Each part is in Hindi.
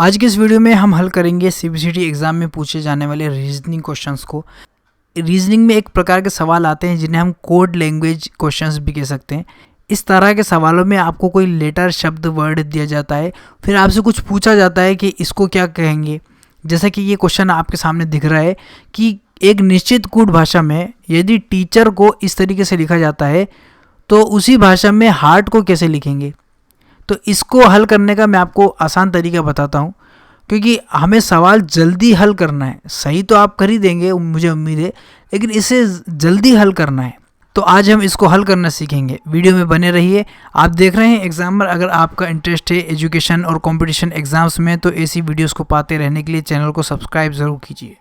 आज के इस वीडियो में हम हल करेंगे सीबीसीटी एग्ज़ाम में पूछे जाने वाले रीजनिंग क्वेश्चंस को। रीजनिंग में एक प्रकार के सवाल आते हैं जिन्हें हम कोड लैंग्वेज क्वेश्चंस भी कह सकते हैं। इस तरह के सवालों में आपको कोई लेटर, शब्द, वर्ड दिया जाता है, फिर आपसे कुछ पूछा जाता है कि इसको क्या कहेंगे। जैसा कि ये क्वेश्चन आपके सामने दिख रहा है कि एक निश्चित कोड भाषा में यदि टीचर को इस तरीके से लिखा जाता है तो उसी भाषा में हार्ट को कैसे लिखेंगे। तो इसको हल करने का मैं आपको आसान तरीका बताता हूँ, क्योंकि हमें सवाल जल्दी हल करना है। सही तो आप कर ही देंगे, मुझे उम्मीद है, लेकिन इसे जल्दी हल करना है। तो आज हम इसको हल करना सीखेंगे। वीडियो में बने रहिए। आप देख रहे हैं एग्जामर। अगर आपका इंटरेस्ट है एजुकेशन और कंपटीशन एग्जाम्स में तो ऐसी वीडियोस को पाते रहने के लिए चैनल को सब्सक्राइब ज़रूर कीजिए।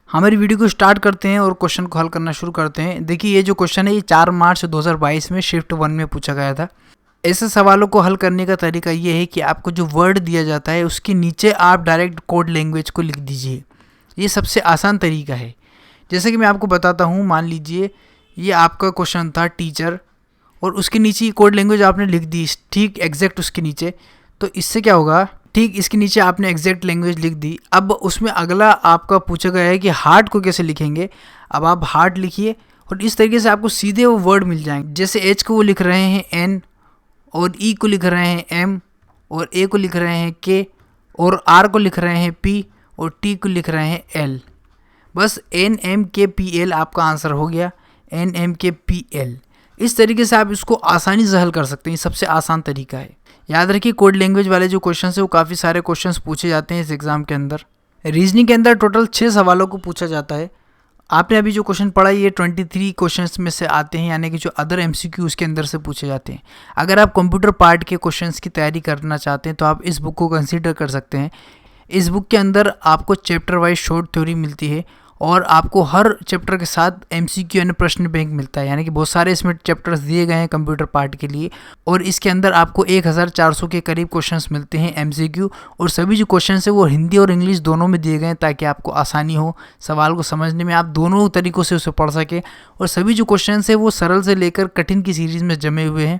हमारी वीडियो को स्टार्ट करते हैं और क्वेश्चन को हल करना शुरू करते हैं। देखिए, ये जो क्वेश्चन है ये 4 मार्च 2022 में शिफ्ट 1 में पूछा गया था। ऐसे सवालों को हल करने का तरीका ये है कि आपको जो वर्ड दिया जाता है उसके नीचे आप डायरेक्ट कोड लैंग्वेज को लिख दीजिए। ये सबसे आसान तरीका है। जैसे कि मैं आपको बताता हूँ, मान लीजिए ये आपका क्वेश्चन था टीचर और उसके नीचे कोड लैंग्वेज आपने लिख दी, ठीक एग्जैक्ट उसके नीचे। तो इससे क्या होगा, ठीक इसके नीचे आपने एग्जैक्ट लैंग्वेज लिख दी। अब उसमें अगला आपका पूछा गया है कि हार्ट को कैसे लिखेंगे। अब आप हार्ट लिखिए और इस तरीके से आपको सीधे वो वर्ड मिल जाएंगे। जैसे एच को वो लिख रहे हैं एन, और ई को लिख रहे हैं एम, और ए को लिख रहे हैं के, और आर को लिख रहे हैं पी, और टी को लिख रहे हैं एल। बस एन एम के पी एल आपका आंसर हो गया, एन एम के पी एल। इस तरीके से आप इसको आसानी से हल कर सकते हैं। सबसे आसान तरीका है। याद रखिए, कोड लैंग्वेज वाले जो क्वेश्चन है वो काफ़ी सारे क्वेश्चन पूछे जाते हैं इस एग्ज़ाम के अंदर। रीजनिंग के अंदर टोटल 6 सवालों को पूछा जाता है। आपने अभी जो क्वेश्चन पढ़ा ये 23 क्वेश्चंस में से आते हैं, यानी कि जो अदर एमसीक्यू उसके अंदर से पूछे जाते हैं। अगर आप कंप्यूटर पार्ट के क्वेश्चंस की तैयारी करना चाहते हैं तो आप इस बुक को कंसीडर कर सकते हैं। इस बुक के अंदर आपको चैप्टर वाइज शॉर्ट थ्योरी मिलती है और आपको हर चैप्टर के साथ एमसीक्यू यानी प्रश्न बैंक मिलता है, यानी कि बहुत सारे इसमें चैप्टर्स दिए गए हैं कंप्यूटर पार्ट के लिए। और इसके अंदर आपको 1400 के करीब क्वेश्चंस मिलते हैं एमसीक्यू, और सभी जो क्वेश्चंस है वो हिंदी और इंग्लिश दोनों में दिए गए हैं ताकि आपको आसानी हो सवाल को समझने में, आप दोनों तरीक़ों से उसे पढ़ सकें। और सभी जो क्वेश्चंस है वो सरल से लेकर कठिन की सीरीज़ में जमे हुए हैं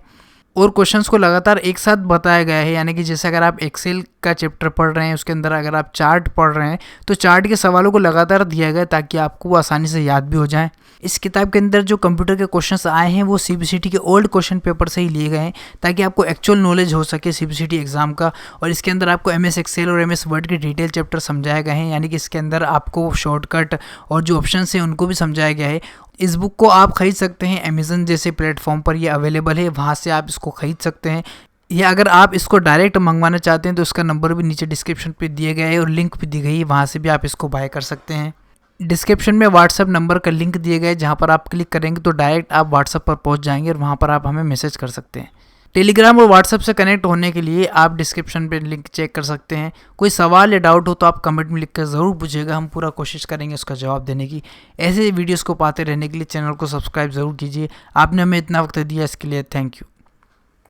और क्वेश्चंस को लगातार एक साथ बताया गया है। यानी कि जैसे अगर आप एक्सेल का चैप्टर पढ़ रहे हैं उसके अंदर अगर आप चार्ट पढ़ रहे हैं तो चार्ट के सवालों को लगातार दिया गया ताकि आपको वो आसानी से याद भी हो जाए। इस किताब के अंदर जो कंप्यूटर के क्वेश्चंस आए हैं वो सीबीसीटी के ओल्ड क्वेश्चन पेपर से ही लिए गए हैं ताकि आपको एक्चुअल नॉलेज हो सके सीबीसीटी एग्जाम का। और इसके अंदर आपको एमएस एक्सेल और एमएस वर्ड के डिटेल चैप्टर समझाए गए हैं, यानी कि इसके अंदर आपको शॉर्टकट और जो ऑप्शन हैं उनको भी समझाया गया है। इस बुक को आप खरीद सकते हैं अमेज़न जैसे प्लेटफॉर्म पर, ये अवेलेबल है, वहाँ से आप इसको खरीद सकते हैं। या अगर आप इसको डायरेक्ट मंगवाना चाहते हैं तो उसका नंबर भी नीचे डिस्क्रिप्शन पे दिया गया है और लिंक भी दी गई है, वहाँ से भी आप इसको बाय कर सकते हैं। डिस्क्रिप्शन में व्हाट्सअप नंबर का लिंक दिया गया है, जहाँ पर आप क्लिक करेंगे तो डायरेक्ट आप व्हाट्सअप पर पहुँच जाएंगे और वहाँ पर आप हमें मैसेज कर सकते हैं। टेलीग्राम और व्हाट्सएप से कनेक्ट होने के लिए आप डिस्क्रिप्शन पे लिंक चेक कर सकते हैं। कोई सवाल या डाउट हो तो आप कमेंट में लिखकर ज़रूर पूछिएगा, हम पूरा कोशिश करेंगे उसका जवाब देने की। ऐसे वीडियोस को पाते रहने के लिए चैनल को सब्सक्राइब ज़रूर कीजिए। आपने हमें इतना वक्त दिया इसके लिए थैंक यू।